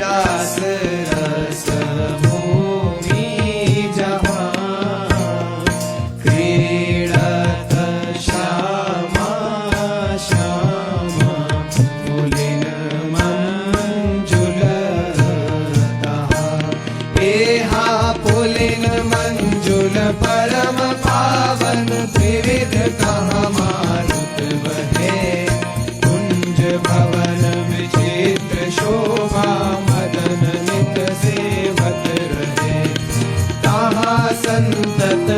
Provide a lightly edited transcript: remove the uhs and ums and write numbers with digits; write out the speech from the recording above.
रास रस भूमि जहाँ क्रीडत श्यामा श्यामा पुलिन मंजुलता एहा पुलिन मंजुल परम पावन त्रिविध कहाँ मारुत बहे कुंज भवन विचित्र शोभा मदन नित सेवत रहे ताहा संतत